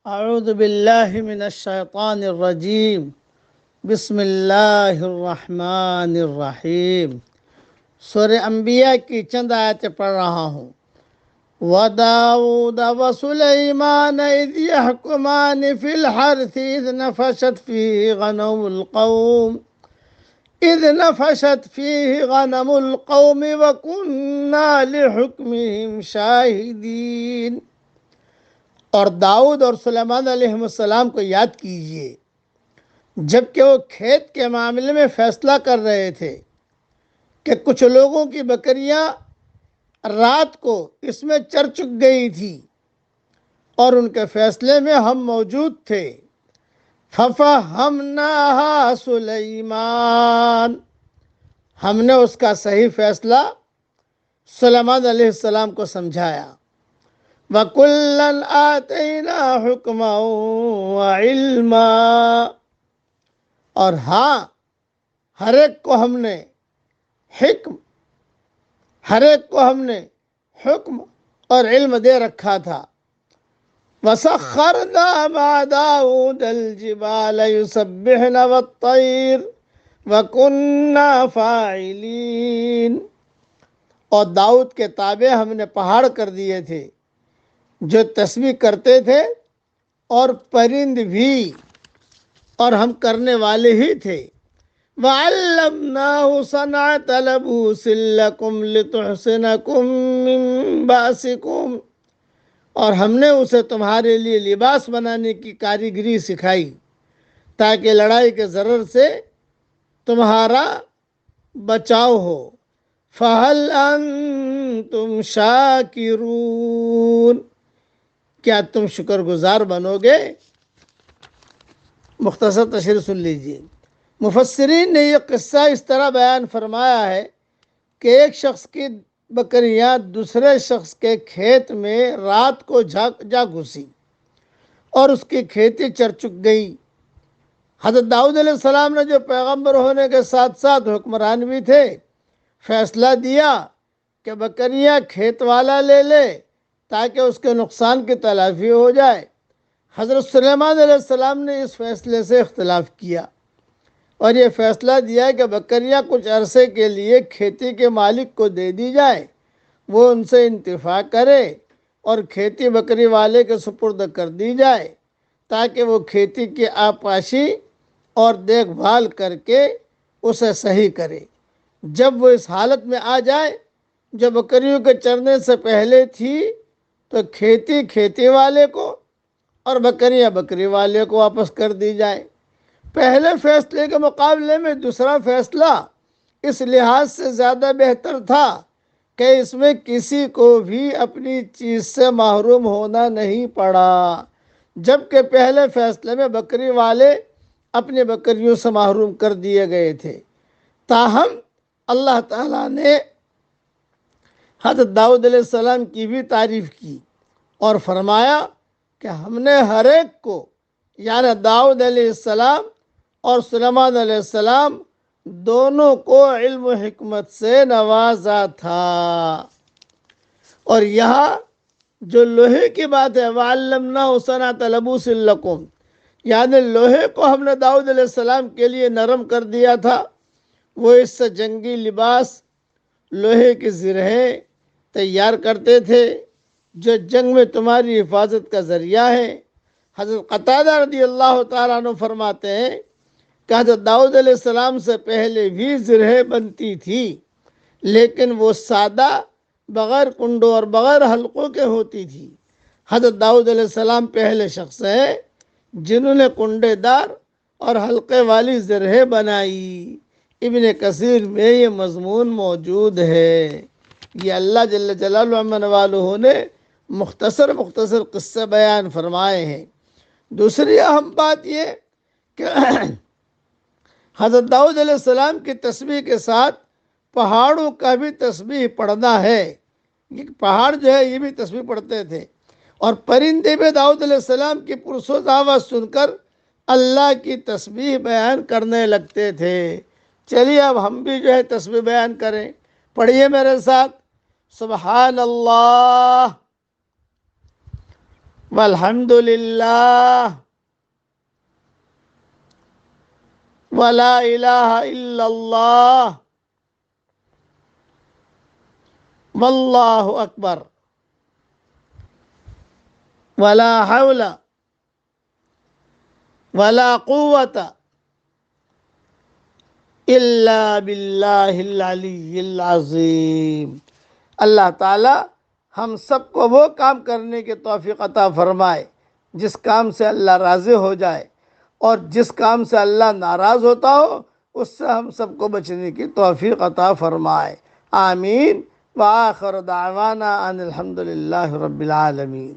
اعوذ باللہ من الشیطان الرجیم بسم اللہ الرحمن الرحیم۔ سورہ انبیاء کی چند آیتیں پڑھ رہا ہوں۔ وَدَاوُودَ وَسُلَيْمَانَ إِذْ يَحْكُمَانِ فِي الْحَرْثِ إِذْ نَفَشَتْ فِيهِ غَنَمُ الْقَوْمِ وَكُنَّا لِحُكْمِهِمْ شَاهِدِينَ۔ اور داؤد اور سلیمان علیہ السلام کو یاد کیجئے جب کہ وہ کھیت کے معاملے میں فیصلہ کر رہے تھے کہ کچھ لوگوں کی بکریاں رات کو اس میں چر چک گئی تھی اور ان کے فیصلے میں ہم موجود تھے۔ فَفَهَّمْنَاهَا سُلَيْمَانَ، ہم نے اس کا صحیح فیصلہ سلیمان علیہ السلام کو سمجھایا۔ وَكُلًّا آتَيْنَا حُكْمًا وَعِلْمًا، اور ہاں ہر ایک کو ہم نے حکم اور علم دے رکھا تھا۔ وَسَخَّرْنَا مَعَ دَاوُودَ الْجِبَالَ يُسَبِّحْنَ وَالطَّيْرَ وَكُنَّا فَاعِلِينَ، اور داؤد کے تابع ہم نے پہاڑ کر دیے تھے جو تسبیح کرتے تھے، اور پرند بھی، اور ہم کرنے والے ہی تھے۔ وَعَلَّمْنَاهُ صَنْعَةَ لَبُوسٍ لَكُمْ لِتُحْصِنَكُمْ مِنْ بَأْسِكُمْ، اور ہم نے اسے تمہارے لیے لباس بنانے کی کاریگری سکھائی تاکہ لڑائی کے ضرر سے تمہارا بچاؤ ہو۔ فَهَلْ أَنْتُمْ شَاكِرُونَ، کیا تم شکر گزار بنو گے؟ مختصر تشریح سن لیجیے۔ مفسرین نے یہ قصہ اس طرح بیان فرمایا ہے کہ ایک شخص کی بکریاں دوسرے شخص کے کھیت میں رات کو جا گھسی اور اس کی کھیتی چر چک گئی۔ حضرت داؤد علیہ السلام نے جو پیغمبر ہونے کے ساتھ ساتھ حکمران بھی تھے، فیصلہ دیا کہ بکریاں کھیت والا لے لے تاکہ اس کے نقصان کی تلافی ہو جائے۔ حضرت سلیمان علیہ السلام نے اس فیصلے سے اختلاف کیا اور یہ فیصلہ دیا کہ بکریاں کچھ عرصے کے لیے کھیتی کے مالک کو دے دی جائے، وہ ان سے انتفاع کرے اور کھیتی بکری والے کے سپرد کر دی جائے تاکہ وہ کھیتی کی آبپاشی اور دیکھ بھال کر کے اسے صحیح کرے۔ جب وہ اس حالت میں آ جائے جو بکریوں کے چرنے سے پہلے تھی تو کھیتی کھیتی والے کو اور بکریاں بکری والے کو واپس کر دی جائے۔ پہلے فیصلے کے مقابلے میں دوسرا فیصلہ اس لحاظ سے زیادہ بہتر تھا کہ اس میں کسی کو بھی اپنی چیز سے محروم ہونا نہیں پڑا، جبکہ پہلے فیصلے میں بکری والے اپنی بکریوں سے محروم کر دیے گئے تھے۔ تاہم اللہ تعالیٰ نے حضرت داؤد علیہ السلام کی بھی تعریف کی اور فرمایا کہ ہم نے ہر ایک کو، یعنی داؤد علیہ السلام اور سلیمان علیہ السلام دونوں کو علم و حکمت سے نوازا تھا۔ اور یہاں جو لوہے کی بات ہے، وَعَلَّمْنَاهُ صَنْعَةَ لَبُوسٍ لَكُمْ، یعنی لوہے کو ہم نے داؤد علیہ السلام کے لیے نرم کر دیا تھا، وہ اس سے جنگی لباس، لوہے کی زرہیں تیار کرتے تھے جو جنگ میں تمہاری حفاظت کا ذریعہ ہے۔ حضرت قتادہ رضی اللہ تعالیٰ عنہ فرماتے ہیں کہ حضرت داؤد علیہ السلام سے پہلے بھی زرہیں بنتی تھی، لیکن وہ سادہ، بغیر کنڈوں اور بغیر حلقوں کے ہوتی تھی۔ حضرت داؤد علیہ السلام پہلے شخص ہیں جنہوں نے کنڈے دار اور حلقے والی زرہیں بنائی۔ ابن کثیر میں یہ مضمون موجود ہے۔ یہ اللہ جل جلالہ عمن والہ نے مختصر قصے بیان فرمائے ہیں۔ دوسری اہم بات یہ کہ حضرت داؤد علیہ السلام کی تسبیح کے ساتھ پہاڑوں کا بھی تسبیح پڑھنا ہے۔ یہ پہاڑ جو ہے یہ بھی تسبیح پڑھتے تھے، اور پرندے بھی داؤد علیہ السلام کی پرسوز آواز سن کر اللہ کی تسبیح بیان کرنے لگتے تھے۔ چلیے اب ہم بھی جو ہے تسبیح بیان کریں۔ پڑھیے میرے ساتھ، سبحان اللہ والحمد للہ ولا الہ الا اللہ واللہ اکبر ولا حول ولا قوت الا باللہ العلی العظیم۔ اللہ تعالی ہم سب کو وہ کام کرنے کی توفیق عطا فرمائے جس کام سے اللہ راضی ہو جائے، اور جس کام سے اللہ ناراض ہوتا ہو اس سے ہم سب کو بچنے کی توفیق عطا فرمائے، آمین۔ وآخر دعوانا ان الحمد للہ رب العالمین۔